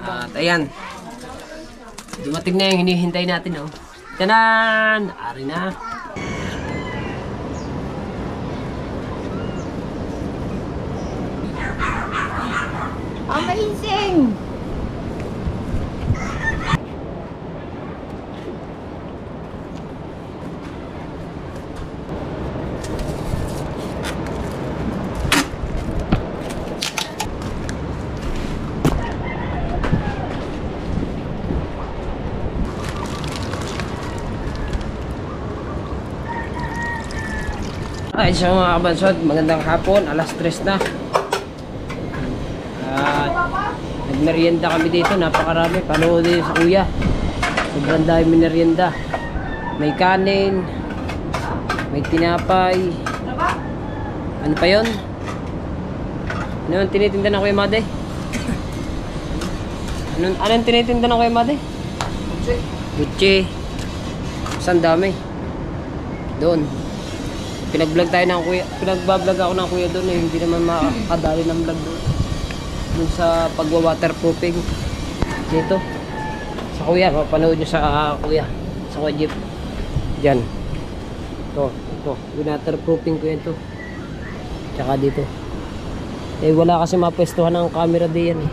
At ayan. Dumating na yung hinihintay natin, oh. Tanan! Ari na. Amazing! Ay, so mga kabansod, magandang hapon, alas 3 na. Nagmerienda kami dito, napakarami. Panood din sa kuya. Sobrang dahil merienda. May kanin, may tinapay. Ano pa yun? Ano yung tinitinda ng Kuya Made? Anong tinitinda ng Kuya Made? Butche. Saan dami? Doon. Pinag-vlog tayo ng kuya. Pinag-vlog ako ng kuya doon eh. Hindi naman makakadali ng vlog doon. Doon sa pagwa-waterproofing. Dito. Sa kuya. Mapanood nyo sa kuya. Sa kuya Jeep. Diyan. Ito. Waterproofing ko yan to. Tsaka dito. Eh wala kasi mapwestuhan ng camera diyan eh.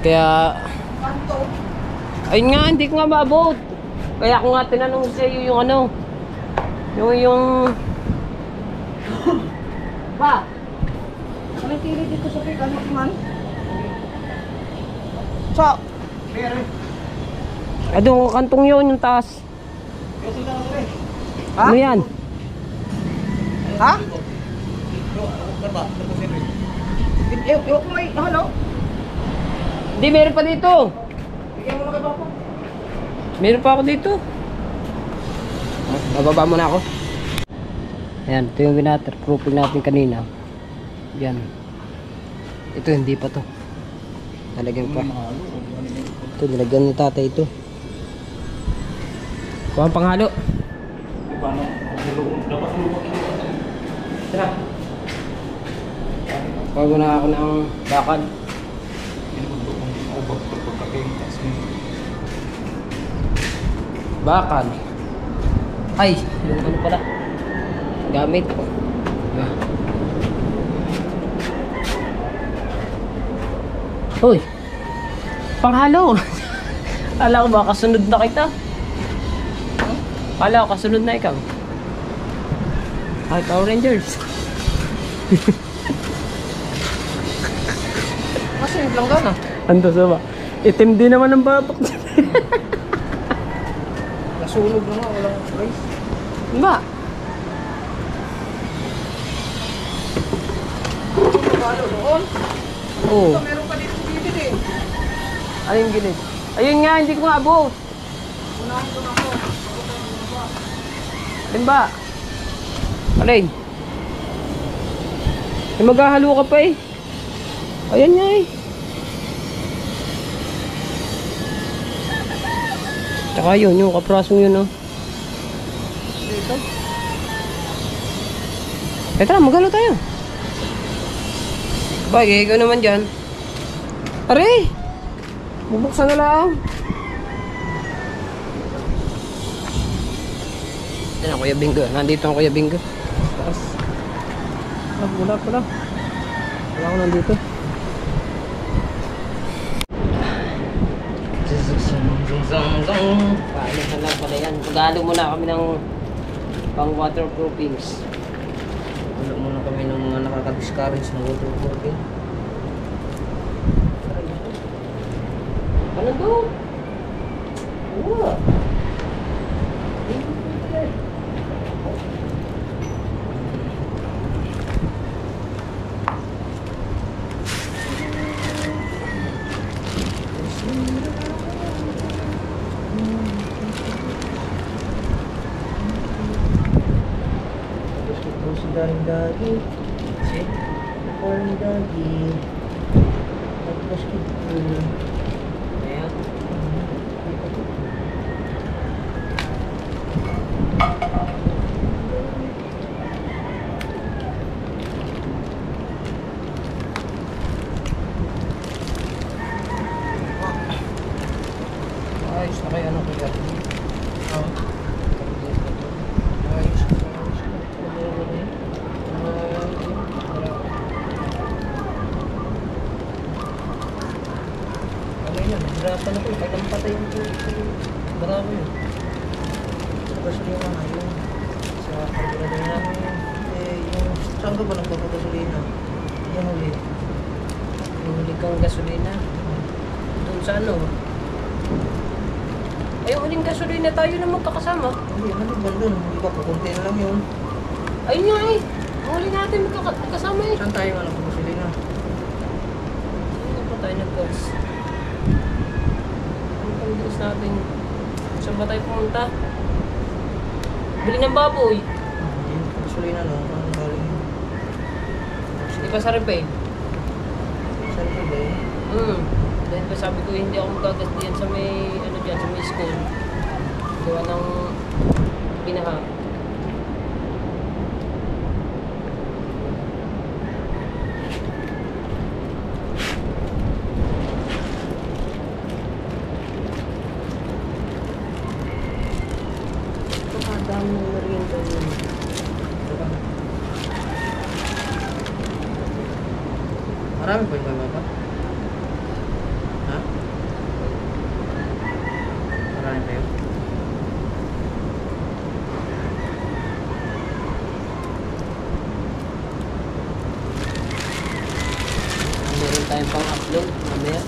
Kaya ayun nga, hindi ko nga maabot. Kaya ako nga tinanong sa iyo yung ano. Yung Ba? Ano tili dito sa pick? Ano man? Sa? doon kantong yun, yung taas. Ha? Ano yan? Ha? Yung may, ano? Hindi, meron pa dito. Bigyan mo na kay Papa. Meron pa ako dito. Bababa muna ako. Ayan, ito yung waterproofing natin kanina. Yan. Ito hindi pa to. Talagyan pa. Ito, nilagyan ni tatay ito. Kuha ang panghalo. Tara. Kuha muna ako ng bakal. Bakal. Ay, yung ano pala. Gamit. Hoy. Panghalo. Kala ko ba kasunod na kita? Kala ko kasunod na ikaw. Ay, Power Rangers. Kasi yung langgan ah. Ando sa ba? Itim din naman ang batok. Nasunog na nga, walang place. Ba? Ano doon? Oo. Meron pa dito bibili. Ayun gilid. Ayun nga, hindi ko nga abot. Unahin ko na ako. Alin ba? Alin? Eh, maghahalo ka pa eh. Ayan nga eh. Tsaka yun, yung kaprasong yun oh. Dito? Eh tara, maghalo tayo. Bagay, ikaw naman dyan. Aray! Bubuksan na lang. Yan ang Kuya Bingo. Nandito ang Kuya Bingo. Taas. Wala pala. Wala ko nandito. Paalisan lang pala yan. Pagalo muna kami ng pang waterproofings. Wala muna kami ng mga nakaka-discourage ng waterproofing. Ano to? Wala. Daring dagi, daring dagi, tapos kita. Ayan. Ayos na kaya ano kaya. Oo. Ayos. Ano yan? Hirapan ako. Kailan patay yung marami yun. Sa gasolina nga yun. Sa karburador namin yun. Yung saan ka ba nagpapagasolina? Yan ulit. Huli kang gasolina. Doon sa ano? Ay, huling gasolina tayo na magkakasama. Hindi, maliban dun. Hindi ba pupunti na lang yun? Ayun nga eh. Ang huli natin magkakasama eh. Saan tayo nga nagpapagasolina? Ano pa tayo nag-calls? Ano pang bilis natin? Saan ba tayo pumunta? Bili ng baboy. Yung gasolina no? Ano galing yun? Di ba sa repay? Saan ka ba yun? Dahil ba sabi ko hindi ako magagas diyan sa may ano diyan sa may school. Gawa ng binaha. Dami ng merienda yun. Marami pa yung baba? Ha? Marami pa yun? Meron tayong pang-upload mamaya.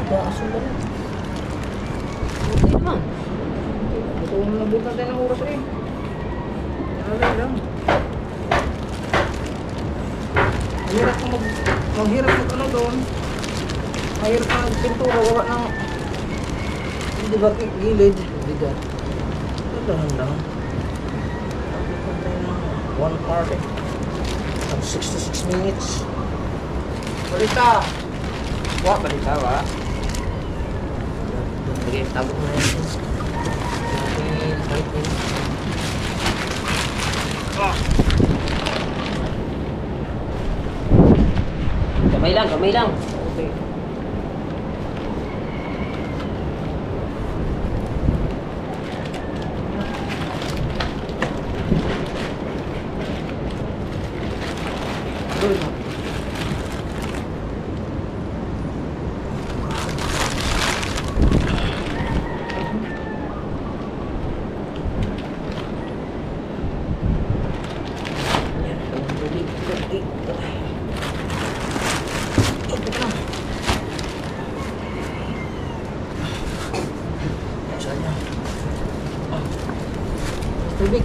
Aso ba rin? Hindi naman. Ito yung nabutan tayo ng oras eh. Alay lang. Mahirap kang maghirap mag ano doon. Mahirap kang magpintura. Wala ng hindi ba gilid. Bigat. Ito lang. Nabutan tayo ng 1 hour eh. At 66 minutes. Balita! Wah, balita ba? Sige, tago mo na yan. Kamay lang, kamay lang. Okay. Doon. Tubig.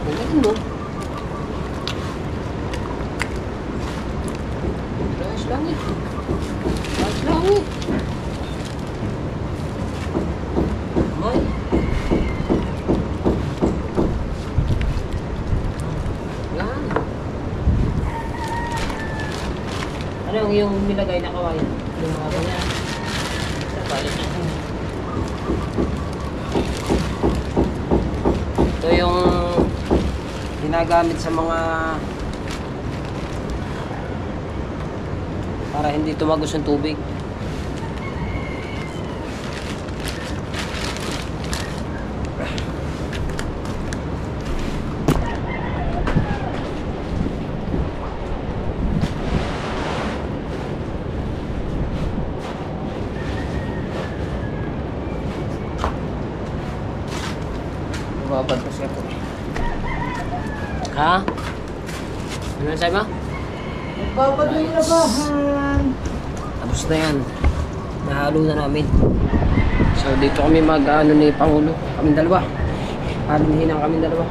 Galing mo. Ayos lang eh. Ayos lang eh. Amoy. Yan. Ano yung nilagay na kawain? Yung mga ganyan. Sa palit na. Ito yung ginagamit sa mga para hindi tumagos yung tubig. Babad kasi ako. Ha? Ano sabi mo? Magpapadoy na bahan. Tapos na yan. Nahalo na namin. So dito kami mag-ano ni Pangulo. Kaming dalawa. Haluhin ang kaming dalawa.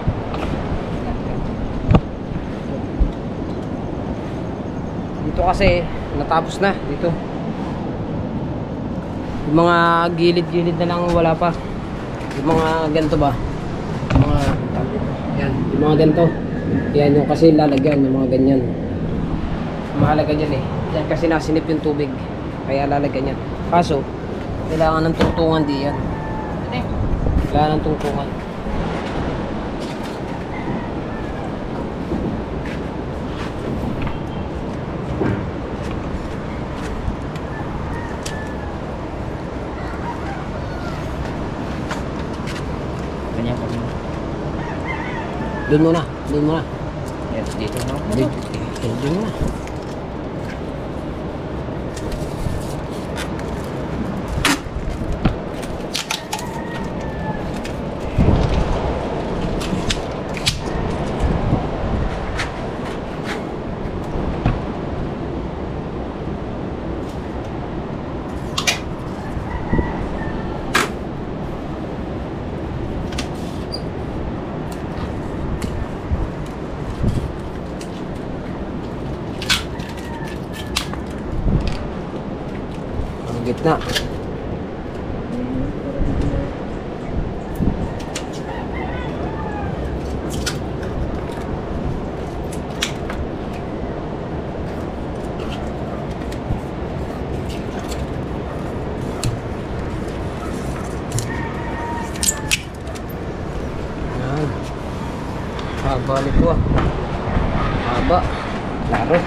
Dito kasi natapos na dito. Yung mga gilid-gilid na lang wala pa. Yung mga ganito ba? Yung mga yan, yung mga ganito. Yan yung kasi lalagyan yung mga ganyan. Mahalaga dyan eh. Yan kasi nasinip yung tubig. Kaya lalagyan yan. Kaso, kailangan ng tungtungan di yan. Kailangan ng tungtungan. Ganyan po. Doon muna. Doon muna. Yes, dito na ako. Doon muna. Ang gitna. Yan. Haba nito ah. Haba. Klaro.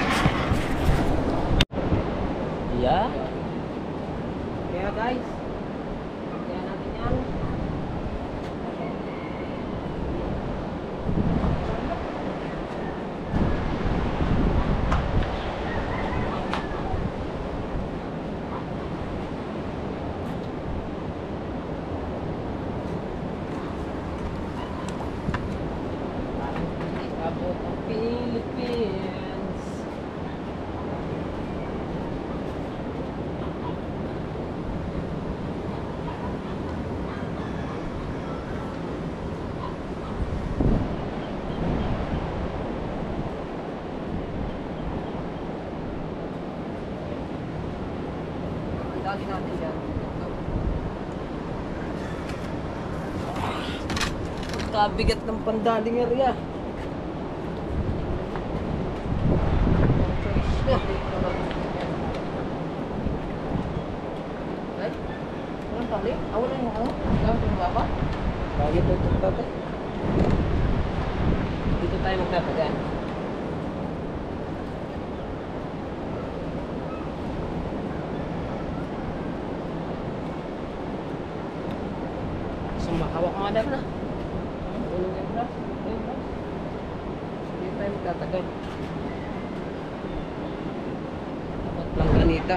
Yeah. Kaya guys, kaya natin yan. Abot ang Philippines. Dali natin yan. Pagkabigat ng pandaling area. Walang tali? Wala yung ano? Wala yung baba? Lagi ito tatay. Dito tayo magtatagan. Sumakawak mga dam na. Ulong yung bras. Yung bras. Dito tayo magtatagan. Dapat lang ganita.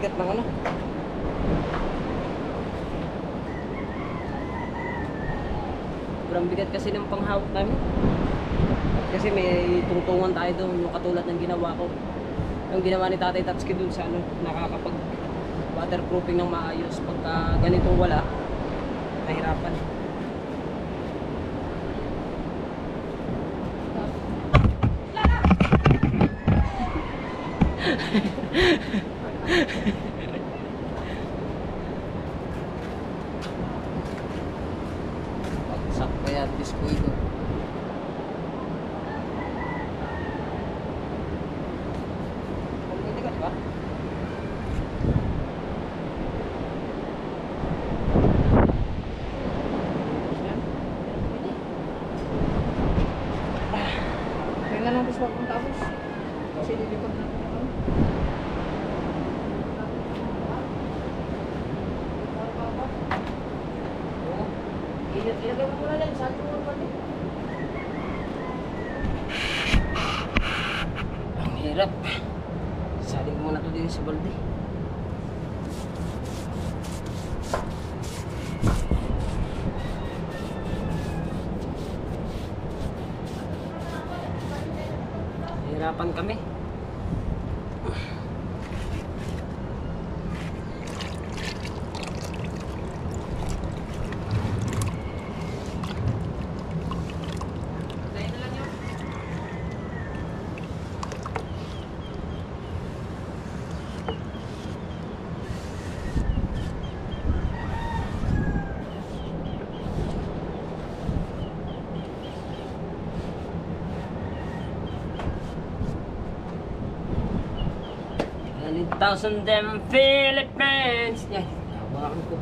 bigat ng ano. Sobrang bigat kasi ng panghawak namin. Kasi may tungtungan tayo doon, yung katulad ng ginawa ko. Yung ginawa ni Tatay Tatsuki doon sa ano, nakakapag waterproofing ng maayos. Pagka ganitong wala, nahirapan. Pagsak pa yan, biskuito. Pagkita ka, diba? Kaya lang tapos wag mong tapos. Kasi lilipad na ako. Ilagay mo muna lang, saan mo naman eh. Ang hirap. Saling muna to din sa balde. Hirapan kami. Thousand them Philippines. Yan, hawakan ko.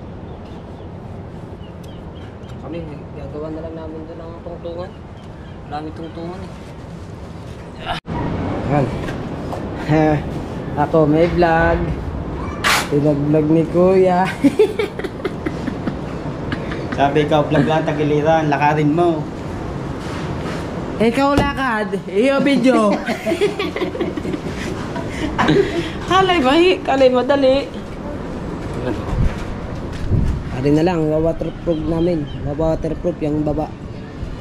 Kami, gagawa na lang namin doon ng tungtungan. Marami tungtungan eh. Yan. Ako may vlog. Pinag-vlog ni Kuya. Sabi ikaw, vlog lang, tagiliran, lakarin mo. Ikaw lakad, iyo video. Kalay madali. Ari na lang, waterproof namin. Waterproof yung baba.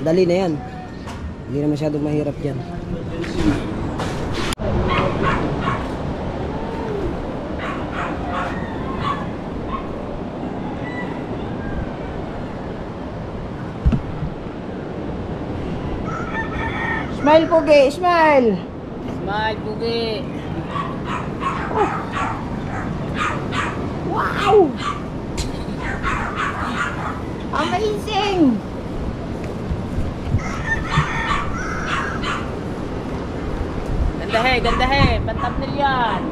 Dali na yan. Hindi na masyadong mahirap yan. Smile, Pugi! Smile! Smile, Pugi! Wow! Amazing! Ganda he, pantapnil yan!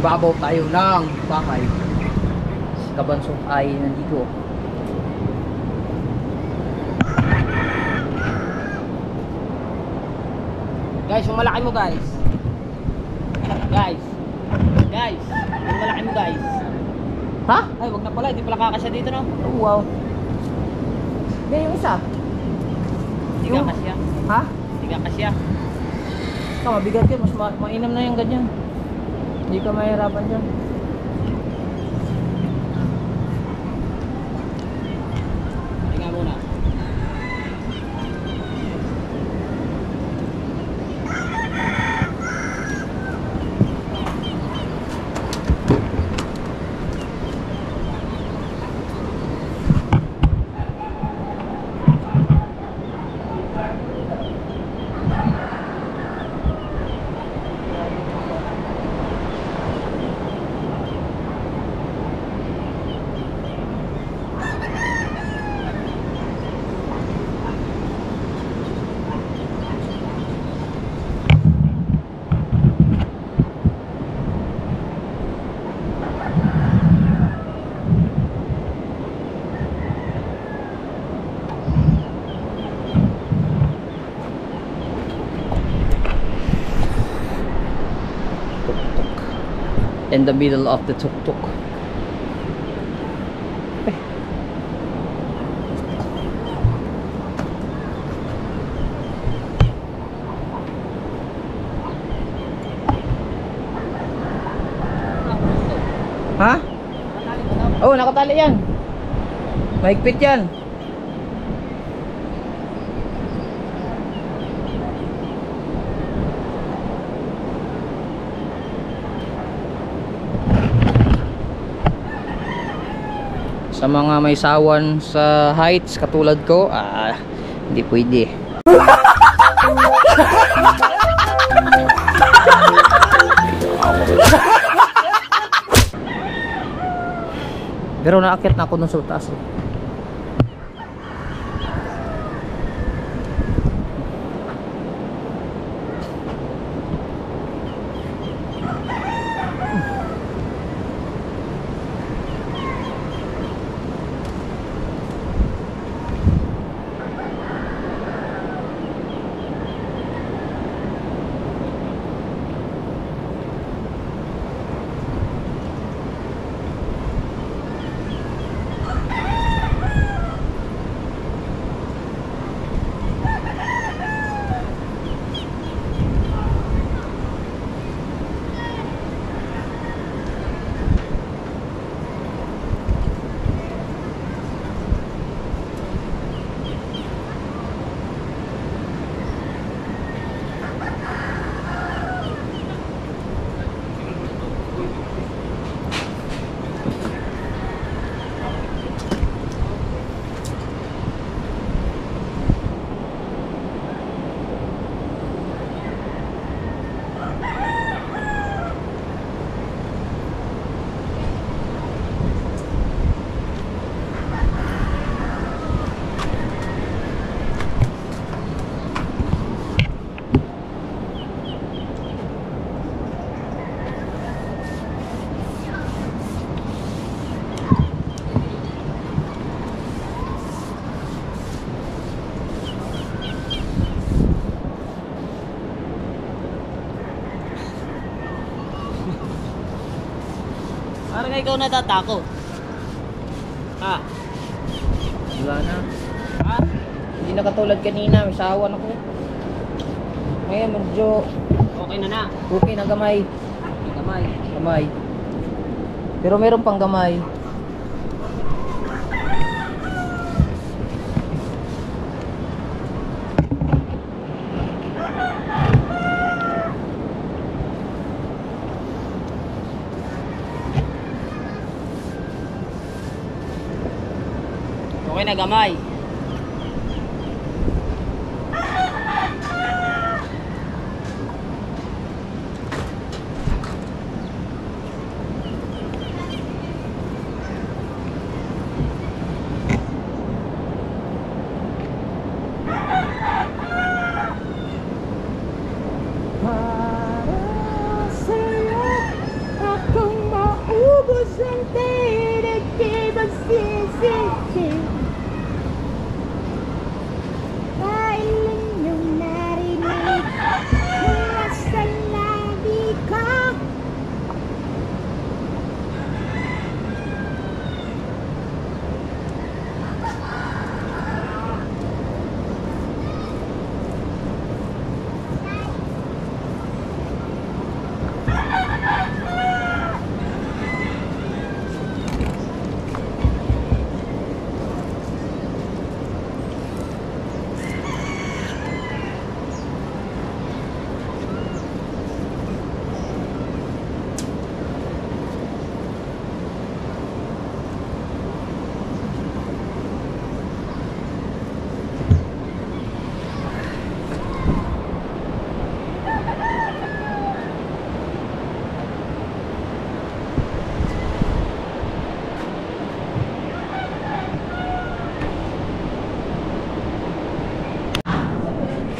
Babaw tayo ng bahay. Si Kabansong ay nandito. Guys, yung malaki mo guys. Guys, yung malaki mo guys. Ha? Ay, wag na pala, hindi pala kakasya dito no. Oh, wow. May yung isa. Hindi Yung- kakasya. Ha? Hindi kakasya. Ito, mabigat yun. Mas mainam na yung ganyan. Hindi ka mahirapan dyan. Hinga muna. In the middle of the tuk-tuk. Ha? Oo, nakatali yan. Mahigpit yan. Sa mga may sawan sa heights katulad ko, hindi pwede. Pero naakyat na ako dun sa taas. Parang ikaw natatakot. Ha? Wala na. Ha? Hindi na katulad kanina, may sawan ako. Ngayon medyo Okay na na. okay na gamay. Kamay. Gamay. Pero meron pang gamay. Okay na gamay.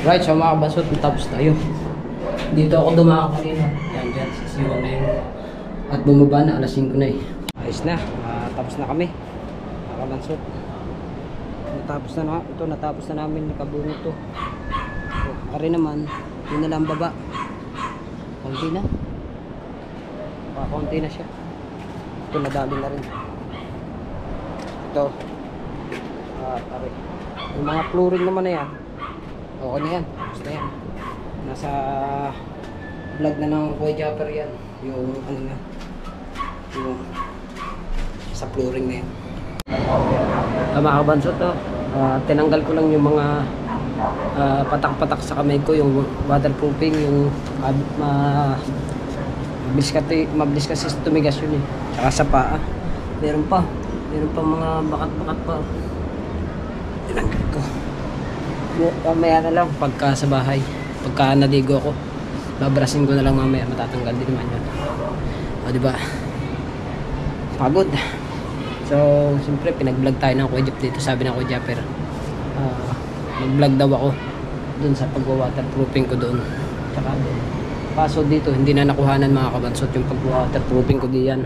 Right, so mga kabasot, tapos tayo. Dito ako dumaan kanina. Yan, dyan, sa siwang na yun. At bumaba na, alas 5 na eh. Ayos na, tapos na kami. Mga kabansot. Natapos na ito, natapos na namin, nakabungo to. So, ari naman, yun na lang baba. Konti na. Konti na siya. Ito, nadali na rin. Ito. Ari. Yung mga flooring naman na yan. Okay na yan, basta yan. Nasa vlog na ng Kuya Japper yan. Yung ano na, yung sa flooring na yan. Mga kabansot, tinanggal ko lang yung mga patak-patak sa kamay ko, yung waterproofing, yung mabilis kasi tumigas yun eh. Tsaka sa paa. Meron pa mga bakat-bakat pa. Tinanggal ko. Mamaya na lang pagka sa bahay. Pagka naligo ako, babrasin ko na lang mamaya, matatanggal din naman yan. O diba? Pagod. So, siyempre pinag-vlog tayo ng Kuya Jeff dito. Sabi ng Kuya Jeff, mag-vlog daw ako dun sa pag-waterproofing ko doon. Tsaka doon. Kaso dito, hindi na nakuhanan mga kabansot yung pag-waterproofing ko diyan.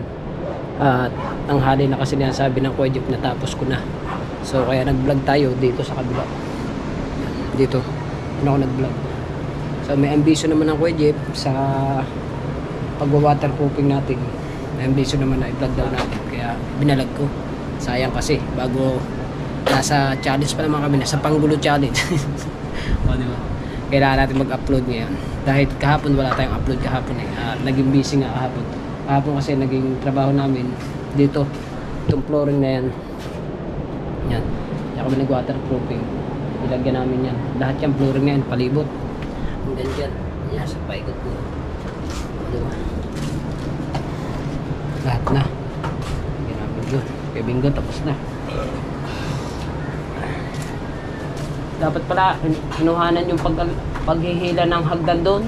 At ang hali na kasi sabi ng Kuya Jeff, natapos ko na. So, kaya nag-vlog tayo dito sa kabila. Dito. Ako nag-vlog. So, may ambisyon naman ng Kuya Jeff sa pag-waterproofing natin. May ambisyon naman na i-vlog daw natin. Kaya binalag ko. Sayang kasi, bago nasa challenge pa naman kami, nasa panggulo challenge. O, diba? Kailangan natin mag-upload ngayon. Dahil kahapon wala tayong upload kahapon eh. Naging busy nga kahapon. Kahapon kasi naging trabaho namin dito. Itong flooring na yan. Yan. Kaya kami nag-waterproofing. Ilagyan namin yan. Lahat yung flooring na yan, palibot. Hanggang dyan. Yan, sa paikot ko. O, diba? Lahat na. Ilagyan namin doon. Kaya bingo, tapos na. Dapat pala pinuhanan yung paghihila ng hagdan doon.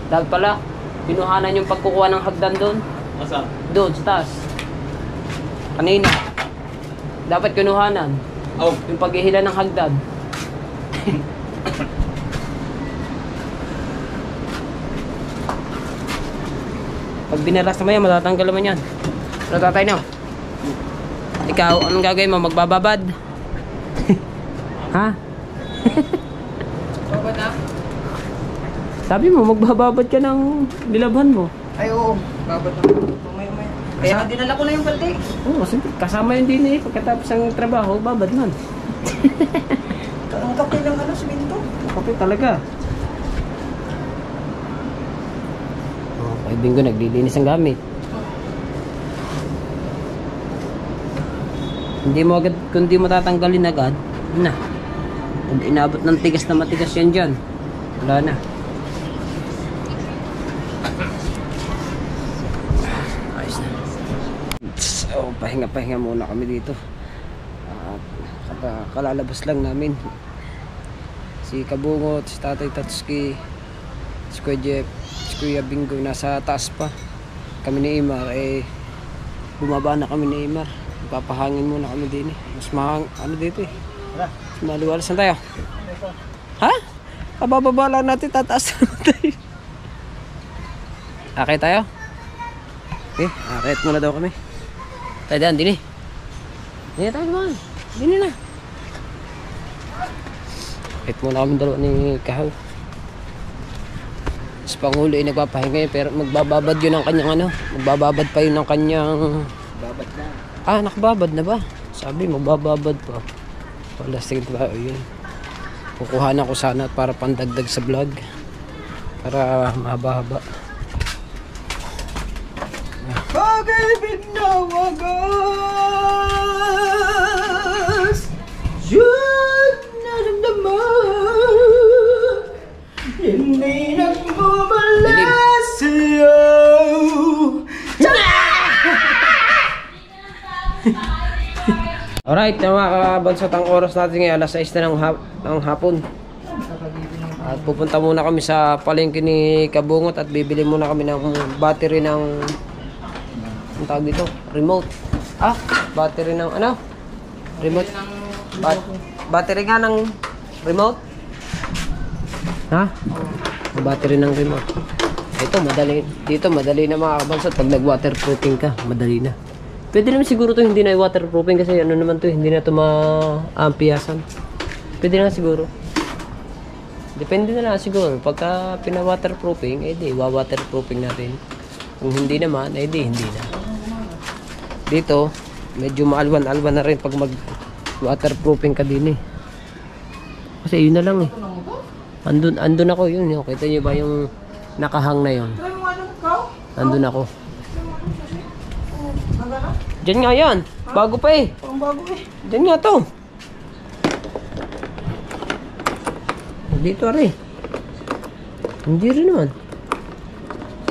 Dapat pala pinuhanan yung pagkukuha ng hagdan doon. Masa? Doon sa taas. Kanina. Dapat kinuhanan. Oh. Yung paghihila ng hagdan. Pag binaras na yan, matatanggal naman yan. Ano tatay na? Ikaw, anong gagawin mo? Magbababad? Ha? Babad na? Sabi mo, magbababad ka ng nilabhan mo. Ay, oo. Babad na. Umay. Kaya dinala ko na yung balde. Oo, simple. Kasama yun din eh. Pagkatapos ng trabaho, babad man. Ang kape ng siminto. Kape talaga. Kay Bingo, naglilinis ang gamit. Hindi mo agad, kung di mo tatanggalin agad, na. Pag inabot ng tigas na matigas yan dyan, wala na. Ayos na. So, pahinga muna kami dito. At kalalabas lang namin. Si Kabungot, si Tatay Tatsuki, si Kuya Jeff, si Kuya Bingo nasa taas pa. Kami ni Imar, bumaba na kami ni Imar. Papahangin muna kami din eh. Mas ano dito eh. Mas maliwalas na tayo. Ha? Kabababa lang natin, tataas na tayo. Akit tayo? Okay, akit muna daw kami. Tayo dyan, din eh. Dini tayo naman. Dini na. Akit muna kami dalawa ni Kahaw. Sa Pangulo ay nagpapahinga pero magbababad yun ng kanyang ano. Magbababad pa yun ng kanyang... Babad na. Nakababad na ba? Sabi, magbababad pa. Palastig tayo yun. Kukuhanan ko sana para pandagdag sa vlog. Para mahaba-haba. Pag-ibig na wagas, yun naramdaman, hindi nagmamalas sa'yo. Alright, mga kabansot, ang oras natin ngayon alas 6 na ng hapon. At pupunta muna kami sa palengke ni Kabungot at bibili muna kami ng battery ng ang tawag dito, remote. Battery ng ano? Remote. Battery nga ng remote. Ha? Battery ng remote. Ito madali. Dito madali na mga kabansot pag nag-waterproofing ka, madali na. Pwede naman siguro to hindi na waterproofing kasi ano naman to, hindi na to maampiyasan. Pwede na siguro. Depende na lang siguro. Pagka pina-waterproofing, di wa-waterproofing natin. Kung hindi naman, di hindi na. Dito, medyo maalwan-alwan na rin pag mag-waterproofing ka din eh. Kasi yun na lang eh. Andun ako yun. Kita nyo ba yung nakahang na yun? Andun ako. gano'n? Diyan nga yan. Bago pa eh. Parang bago eh. Diyan nga to. Dito rin. Hindi rin naman.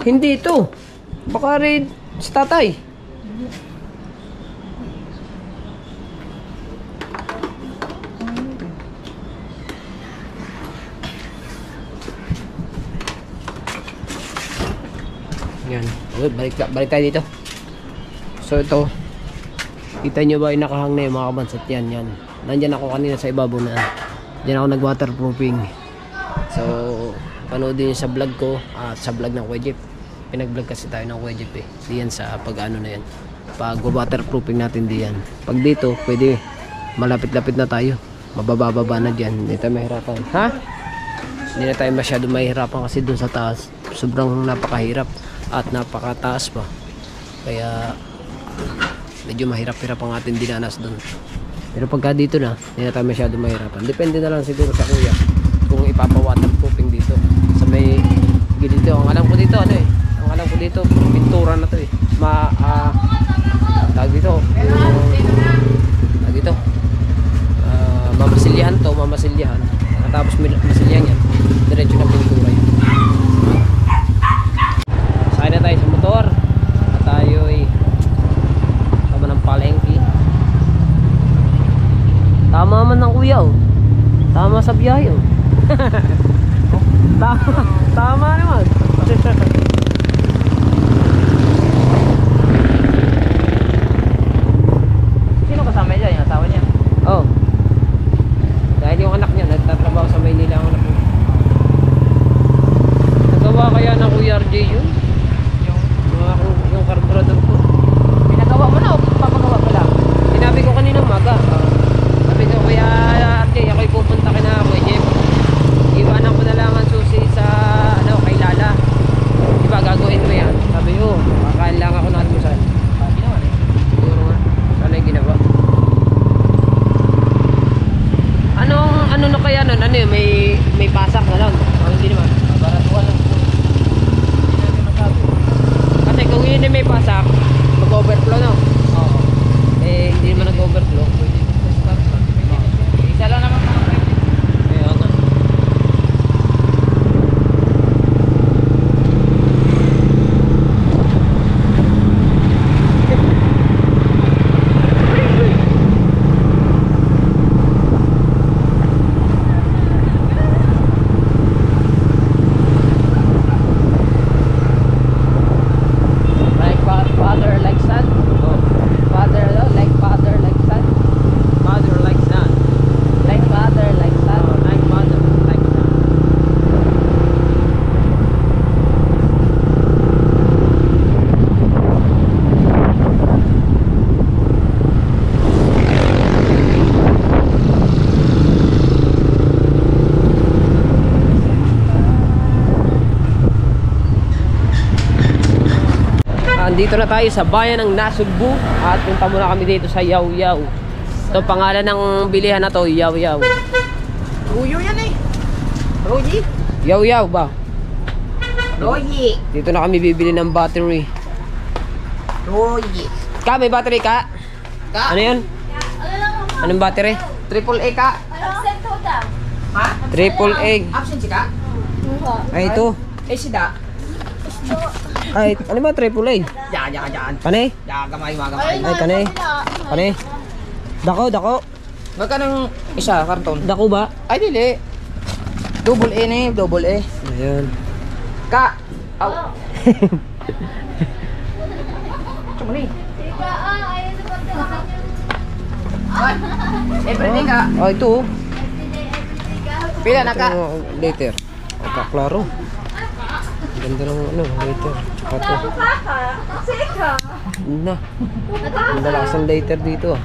Hindi ito. Baka rin sa tatay. Yan. Okay, balik tayo dito. So ito, kita nyo ba yung nakahang na yung mga kabansat yan, yan. Nandyan ako kanina sa ibabaw na. Diyan ako nag-waterproofing. So, panoodin nyo sa vlog ko at sa vlog ng Kuya Jeep. Pinag-vlog kasi tayo ng Kuya Jeep eh. Diyan sa pag-ano na yan. Pag-waterproofing natin diyan. Pag dito, pwede malapit-lapit na tayo. Mabababa na dyan. Hindi tayo mahirapan. Ha? Hindi na tayo masyado mahirapan kasi dun sa taas. Sobrang napakahirap. At napakataas pa. Kaya medyo mahirap-hirap ang ating dinanas doon. Pero pagka dito na, hindi na tayo masyado mahirapan. Depende na lang siguro sa kuya kung ipapa-waterproofing dito. Sa may dito, ang alam ko dito ano eh. Ang alam ko dito, pintura na to eh. Tawag dito. Tawag dito. Mamasilyahan to, mamasilyahan. Tapos masilyahan yan. Diretso na pintura yun. Sakay na tayo sa motor. At tayo ay tama ng palengke. Tama man ng kuya oh. Tama sa biyahe oh. Tama naman. Sino kasama niya? Yung asawa niya? Oh. Dahil yung anak niya nagtatrabaho sa Maynila ang anak niya. Nagawa kaya ng Kuya RJ yun? Yung carburetor ko. Pinagawa mo na o papagawa mo lang? Sinabi ko kanina umaga. Sabi ko Kuya RJ, ako'y pupunta ka na Kuya Jeep. Iwanan ko na lang ang susi sa kay Lala. Diba gagawin mo yan? Sabi ko, kakain lang ako ng almusal. Ginawa na eh. Siguro nga. Sana yung ginawa. Ano na kaya nun? Ano yun? May pasak na lang? O hindi naman? Baratuan lang. Hindi natin masabi. Kasi kung yun ay may pasak, mag-overflow no? Oo. Eh, hindi naman nag-overflow. Isa lang naman mga pwede. Kaya nga. Like father, like son. Oh. Father, like father, like son. Father, like son. Like father, like son. Oh, like mother, like son. Andito na tayo sa bayan ng Nasugbu at punta muna kami dito sa Yaw Yaw. Ito pangalan ng bilihan na to, Yaw Yaw. Ruyo yan eh. Royi. Yaw Yaw ba? Royi. Dito na kami bibili ng battery. Royi. Ka, may battery ka? Ka? Ano yun? Anong battery? Triple A ka? Ha? Triple egg. Absent si ka? Ay, ito. Eh si da? Ay, ano ba triple egg? Yan. Panay? Yan, gamay, mga gamay. Ay, kanay. Panay. Dako. Magkanong isa, karton? Dako ba? Ay, dili. Double A na eh, double A. Ayan. Ka! Aw! Chumali. Everyday ka. Oh, ito. Pila na ka? Later. Ay, kaklaro. Ganda ng later. Ito. Na. Ang dalakas ng later dito ah.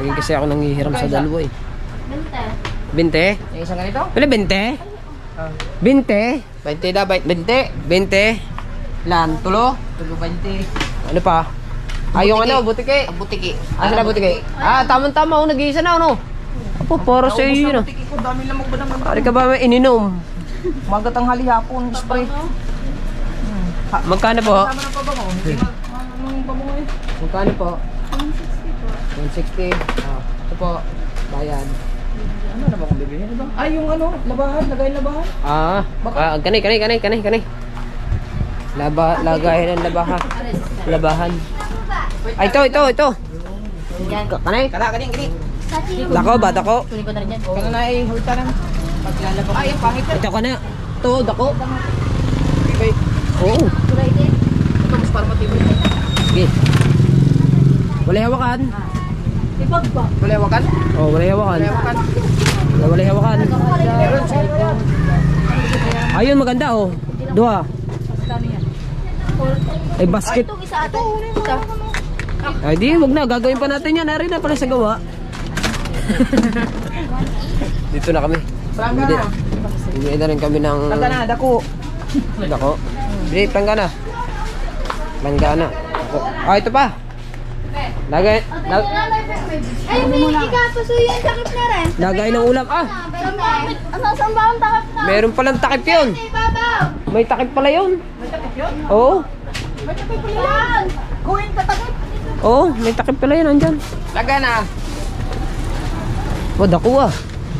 Lagi kasi ako nanghihiram sa dalawa eh. 20? Yung isang ganito? Wala 20? 20? 20 da, 20. 20? Lan, tulo? Tulo 20. Ano pa? Ay, yung ano, butike. Ang butiki. Ah, sila butike. Ah, tamang-tama ako nag-iisa na ano. Apo, para sa iyo yun ah. Butiki ko, dami lamang ba naman? Pari ka ba may ininom? Magatang hali hapon, spray. Magkano po? Tama na pa ba mo? Hindi ng pamungo eh. Magkano po? 160 po. 160. Ah, ito po. Bayan. Ano na ba kung bibilhin? Ano ba? Ay, yung ano, labahan, lagay labahan. Kanay. Lagayan ng labahan. Ay, ito. Kanay. Kani. Dako ba? Dako? Kaya na ay hultaran. Paglalabang. Ay, ang pangit. Ito ka na. Ito, dako. Okay. Oo. Ito, mas para matibay. Sige. Wala hawakan. Wala wakan? Oh, wala hawakan. Wala hawakan. Ayun, maganda oh. Dua. Ay, basket. Itong isa ata. Ay, di, wag na. Gagawin pa natin yan. Nari na pala sa gawa. Dito na kami. Plangga na. Bibili na rin kami ng... Plangga na, dako. Dako. Bili, planggana. Planggana. Ah, ito pa. Lagay Ikapasuyo yung takip na rin. lagay ng ulam. Ah, Saan ba ang takip na? meron palang takip yun. Ibabaw. May takip pala yun. May takip yun? Oo. May takip pala yan. Going patakip. Oo, may takip pala yun. Andyan. Laga na. Oh, dako ah.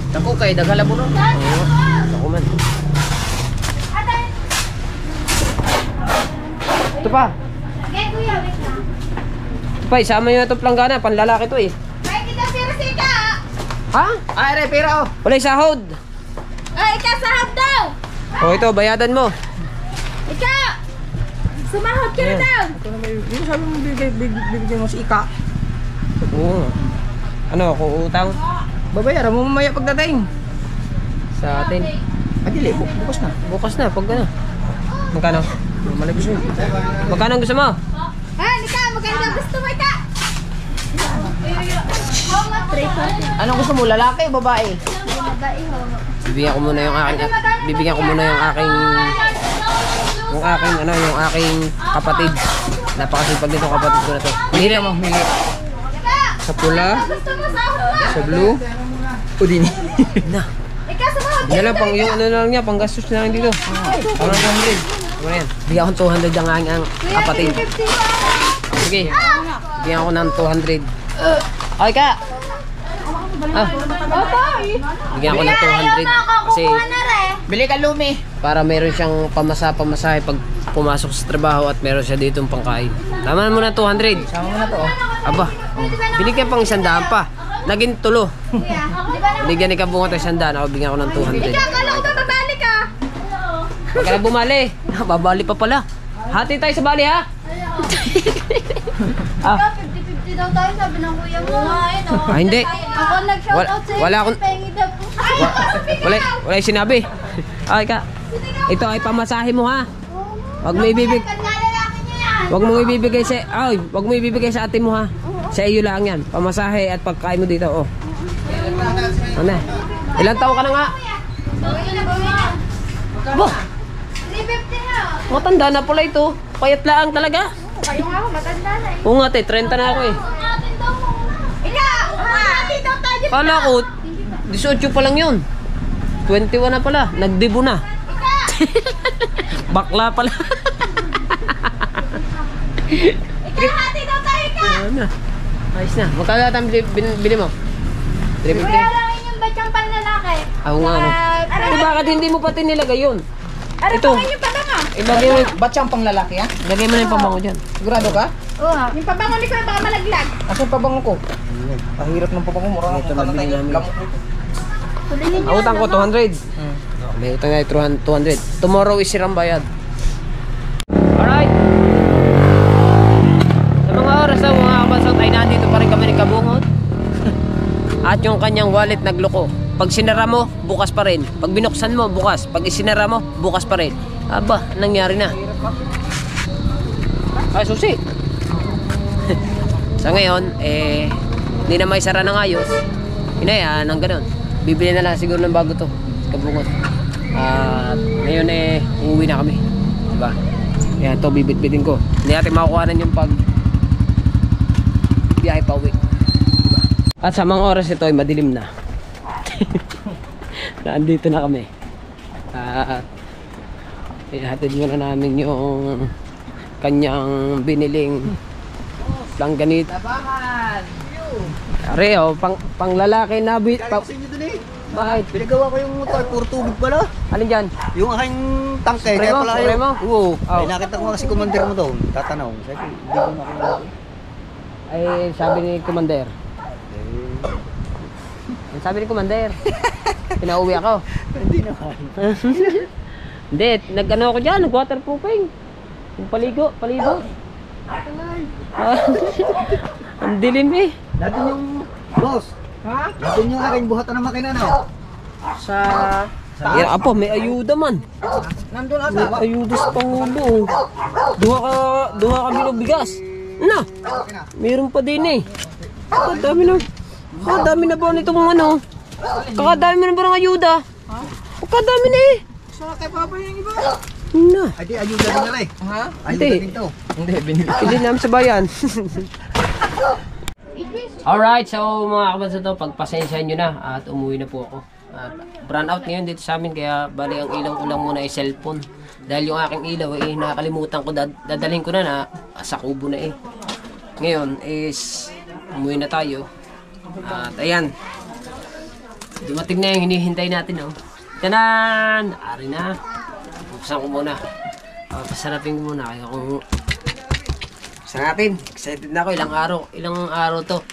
Dako kay daghala mo nun. Dako man. Ito pa. Okay, kuya, wait lang. Ito pa, isama nyo na ito planggana. Panlalaki to eh. Ay, kita pirasika. Ha? Ay, re, pera oh. Wala sahod. Ay, ikasahab daw. Oh, ito, bayadan mo. Ika! Sumahod ka na Ayan. daw. Ito na ba yun? Hindi sabi mo bibigyan mo si Ika. Oo. Ano, kung utang Babayaran mo mamaya pagdating. sa atin. Ah, dili, bukas na. Bukas na, pag ano. Magkano? Malabis yun. Magkano ang gusto mo? Ah, Ika, maganda gusto mo, Ika. How much? 340. Anong gusto mo, lalaki o babae? Babae, ho. Bibigyan ko muna yung aking yung aking kapatid. Napakasipag nitong kapatid ko na to. Hindi na Mamili. Ika! sa pula, Gusto mo sahod na? sa blue. O din. Na. Ika, sumahod ka Yan na lang pang yung ano na lang niya, pang gastos na lang dito. Parang 200. Ano yan? Bigyan ko ng 200 ang aking kapatid. 350 mo. Sige. Bigyan ko ng 200. Okay ka. Ah, bigyan ko ng 200 kasi Kukuha na rin. Bili ka lumi. para meron siyang pamasahe pag pumasok sa trabaho at meron siya ditong pangkain. Tama na muna 200. Sama mo na to oh. Aba, binigyan pang 100 pa. Naging tulo. Kuya, di ba na? Binigyan ni Kabungot ng 100, ako bigyan ko ng 200. Ika, akala ko babalik ka. Huwag ka na bumali. Babali pa pala. Hati tayo sa bali ha. Ah. Ika, 50-50 daw tayo, sabi ng kuya mo. Ah, hindi. Ako nag-shoutout sa'yo. Wala akong- Pengi daw. Wala yung sinabi. Okay ka. Ito ay pamasahe mo ha. Wag mo ibibig. Wag mo ibibigay sa ate mo ha. Sa iyo lang yan. Pamasahe at pagkain mo dito oh. Ano? Ilang taon ka na nga? Bawi na, bawi na. Bo, 350 na. matanda na pala ito. Payat lang talaga. Kayo nga ako, matanda na eh. Oo nga te, 30 na ako eh. Atin daw muna. Ika, atin daw tayo. Kala ko, 18 pa lang yun. 21 na pala. Nagdibo na. Bakla pala. Ika, atin daw tayo, Ika. Ano na? Ayos na. Magkano lahat ang bili mo? 350? Kuya lang yung batyang panlalaki. Oo nga no. Eh, bakit hindi mo pati nilagay yun? Ito. Yung pabango. Ilagay mo, Ba't siyang pang lalaki ha? lagay mo na yung pabango dyan. Sigurado ka? Oo. Yung pabango ni kuya baka malaglag. Asan pabango ko? Pahirap ng pabango mo. Ito na bili namin. Lamok nito. Tulingin Ang utang ko 200. Hmm. May utang na 200. Tomorrow is sirang bayad. Alright. Sa mga oras na mga kabasot ay nandito pa rin kami ni Kabungot. At yung kanyang wallet nagloko. Pag sinara mo, bukas pa rin. Pag binuksan mo, bukas. Pag isinara mo, bukas pa rin. Aba, nangyari na. Ay, susi. Sa ngayon, hindi na may sara ng ayos. Hinayaan ng ganun. Bibili na lang siguro ng bago to. Kabungot. At ngayon uuwi na kami. Diba? Yan to, bibit-bitin ko. Hindi natin makukuhanan yung pag biyahe pa uwi. Diba? At sa mga oras ito ay madilim na. Nandito na kami. At ihatid muna namin yung kanyang biniling lang ganito. Labahan! Are, oh, pang lalaki na Kasi nyo dun eh. Bakit? Pinagawa ko yung motor, puro tubig pala. Alin dyan? Yung aking tangke, Spray kaya mo? pala Spray mo? Oo. Oh. Ay, nakita ko kasi commander mo doon. Tatanaw. Sabi ko, hindi ko nakita. Ay, sabi ni Commander. Ang sabi ni Commander. Pinauwi ako. Hindi naman. Hindi, nag-ano ako dyan, nag-waterproofing. Yung paligo. Ang dilim eh. Natin yung boss. Ha? Natin yung aking buhatan ng makina na. Sa... Apo, may ayuda man. Nandun ata. May ayuda sa Pangulo. Duha kami ng bigas. Na, meron pa din eh. Kakadami na ba nitong ano? Kakadami na ba ng ayuda? Kakadami na eh. Saan kay Papa yung iba? Na. Ay, di, ayuda din na eh. Ha? Ayuda Hindi. din to. Hindi, binili. Hindi namin sa bayan. Alright, so mga kabansa to, pagpasensyahan nyo na at umuwi na po ako. At brand out ngayon dito sa amin, kaya bali ang ilaw ko lang muna ay cellphone. Dahil yung aking ilaw eh, nakakalimutan ko, dadalhin ko na sa kubo na eh. Ngayon is, umuwi na tayo. At ayan, dumating na yung hinihintay natin. Oh. Tanan! Ari na. Buksan ko muna. Pasarapin ko muna. Kaya kung buksan natin. Excited na ako. Ilang araw to.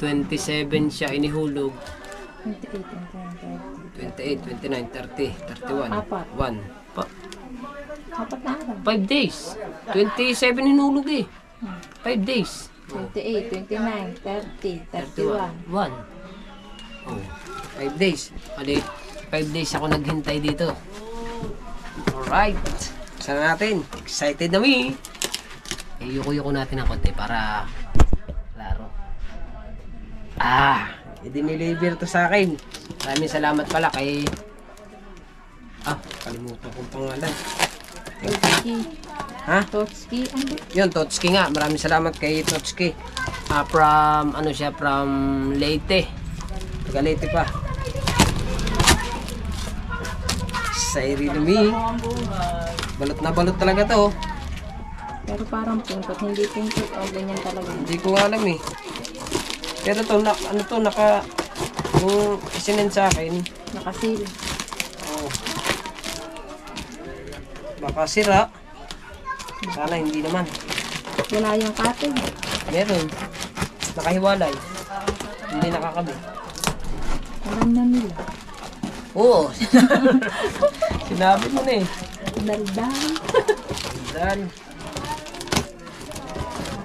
27 siya inihulog. 28, 29, 30, 31. Apat. 1. Apat na araw. 5 days. 27 hinulog eh. 5 days. 28, 29, 30, 31. 31. 1. Oh, 5 days. Ali, 5 days ako naghintay dito. Alright. Sana natin. Excited na mi. Yuko-yuko natin ang konti para klaro. I-deliver to sa akin. Maraming salamat pala kay... kalimutan kong pangalan. Totski. Ha? Totski. Ano? Yun, Totski nga. Maraming salamat kay Totski. From, ano siya, from Leyte. Taga Leyte pa. Sayri Lumi. Balot na balot talaga to. Pero parang pingkot. Hindi pingkot. O ganyan talaga. Hindi ko alam eh. Pero to, yung isinend sa akin, Nakasil. baka sira. Sana hindi naman. Wala yung cutting. Meron. Nakahiwalay. Hindi nakakabit. Alam na nila. Oo. Sinabi mo na eh. Daldal. Dahil.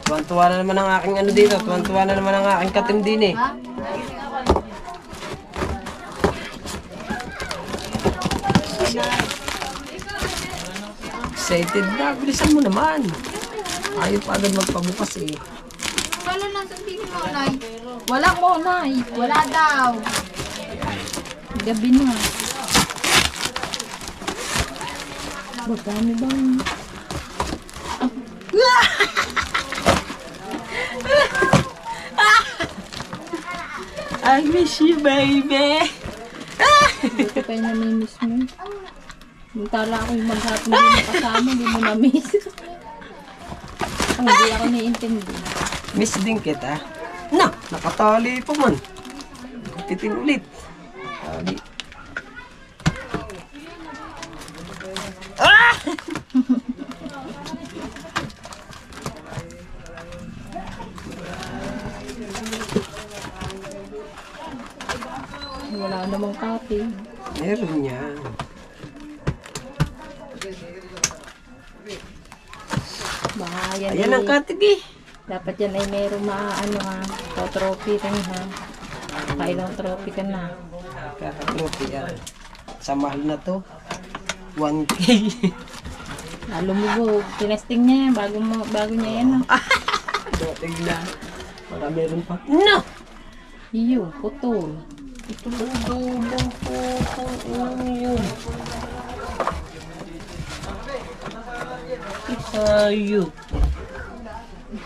Tuwan-tuwa na naman ang aking ano dito. Tuwan-tuwa na naman ang aking katim din eh. Excited na. Bilisan mo naman. Ayaw pa agad magpabukas eh. Wala na sabihin mo, Nay. Wala mo, Nay. Wala daw. Gabi na. Magkano ba? I miss you, baby. Buti pa yung namimiss mo. Buntala ako yung maghapon na yung kasama, hindi mo na-miss. Hindi ako naiintindi. Miss din kita. Na, nakatali pa man. Kupitin ulit. Tali. Wala namang cutting. Meron yan. Baka yan Ayan ang katig eh. dapat yan ay meron maano ha. Trophy rin ha. Kailang trophy ka na. Kaka-trophy yan. Sa mahal na to. 1K. Lumubog. Tinesting niya yan. Bago niya yan ha. Dating na. Baka meron pa. No! Iyo, putol. Ito lang dubong po. Yun. Ayun.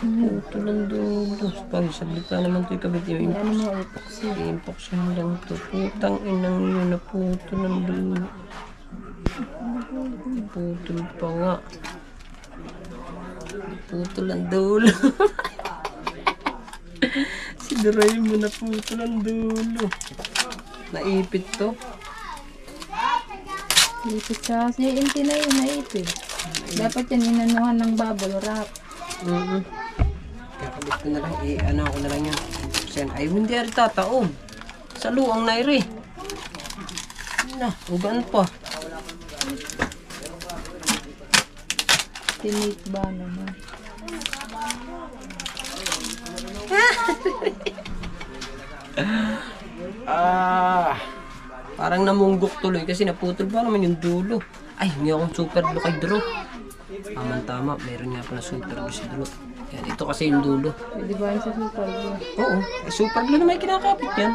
Ito lang dubong. Pag-sabit pa naman ito ikabit yung Ano mo epoxy. impoksin lang ito. Putang inang yun na puto ng dulo. Putol pa nga. Putol ang dulo. Si Doraemon na putol ang dulo. Naipit to. Ipit sa CNT na yun, naipit. Dapat yan inanuhan ng bubble wrap. Kakabit ko na lang, ano ko na lang yan. Ay, hindi rin tataom. Sa luang na rin. Na, ugan pa. Tinate ba naman? Parang namunggok tuloy kasi naputol pa naman yung dulo. Ay, hindi akong super glue kay Drew. Tama, meron nga pala super glue si Drew. Yan, ito kasi yung dulo. Pwede ba yun sa super glue? Oo, super glue na may kinakapit yan.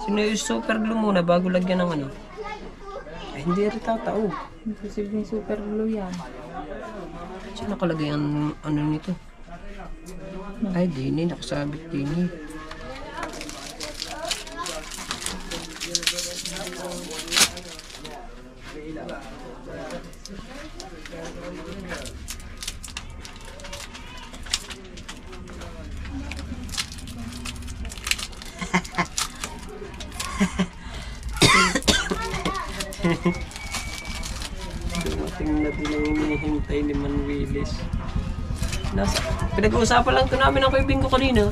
Sino yung super glue muna bago lagyan ng ano? Ay, hindi rin tatao. Imposible yung super glue yan. Saan nakalagay ang ano nito? Ay, dini, nakasabit dini. Dumating na din ang hinihintay ni Man Willis. Pinag-uusapan lang ito namin ang kaibigan ko kanina.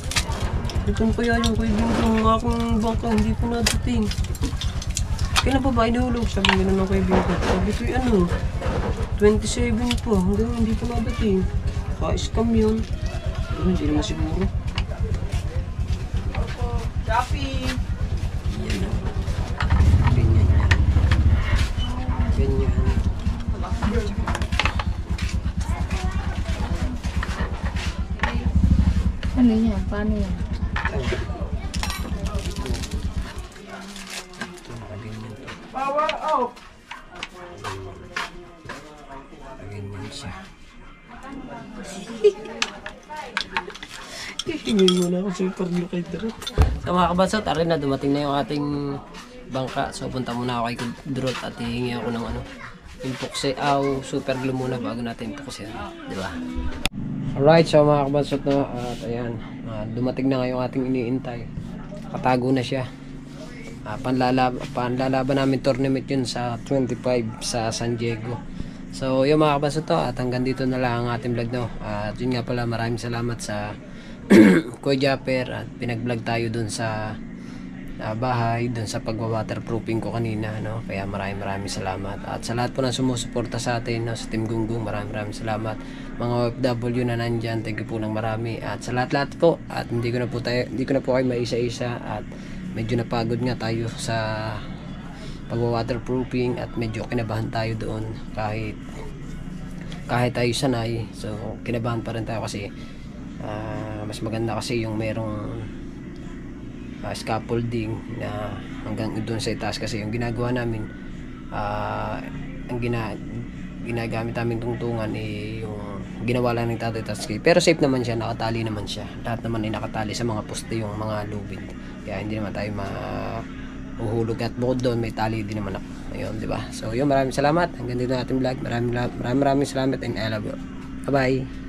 Itong kaya yung kaibigan ko ng aking bangka hindi pa nadating. Kailan pa ba inulog? Sabi nga ng kaibigan ko. Sabi ko ano, 27 pa hanggang hindi pa nadating. Ka-scam yun. Pero hindi naman siguro. Shopee! Yan na. Ganyan yan. Ganyan. Ano yan? Paano yan? Ito, nakaganyan to. Power off! Nakaganyan siya. Tingin mo na ako super glue kay Drot. So mga kabansot, arin na dumating na yung ating bangka. So punta muna ako kay Drot at hihingi ako ng ano, yung pukse, super glue muna bago natin pukse. Diba? Alright, so mga kabansot no, at ayan, dumating na nga yung ating iniintay. Katago na siya. Panlalaban namin tournament yun sa 25 sa San Diego. So yung mga kabansot to, at hanggang dito na lang ang ating vlog no. At yun nga pala, maraming salamat sa Kuya Japper at pinag-vlog tayo dun sa bahay, dun sa pagwa-waterproofing ko kanina no? Kaya maraming salamat at sa lahat po na sumusuporta sa atin no? Sa Team Gunggong, maraming salamat mga OFW na nandyan, thank you po ng marami at sa lahat po at hindi ko na po kayo maisa-isa at medyo napagod nga tayo sa pagwa-waterproofing at medyo kinabahan tayo doon kahit tayo sanay, so kinabahan pa rin tayo kasi mas maganda kasi yung merong scaffolding na hanggang doon sa itaas kasi yung ginagawa namin ang ginagamit namin tungtungan yung ginawa lang ng Tatay Tatsuki, pero safe naman siya, nakatali naman siya, lahat naman ay nakatali sa mga poste yung mga lubid kaya hindi naman tayo mahuhulog at bukod doon may tali din naman ako ayun, diba? So yun, maraming salamat hanggang dito na ating vlog, maraming salamat and I love you, bye bye.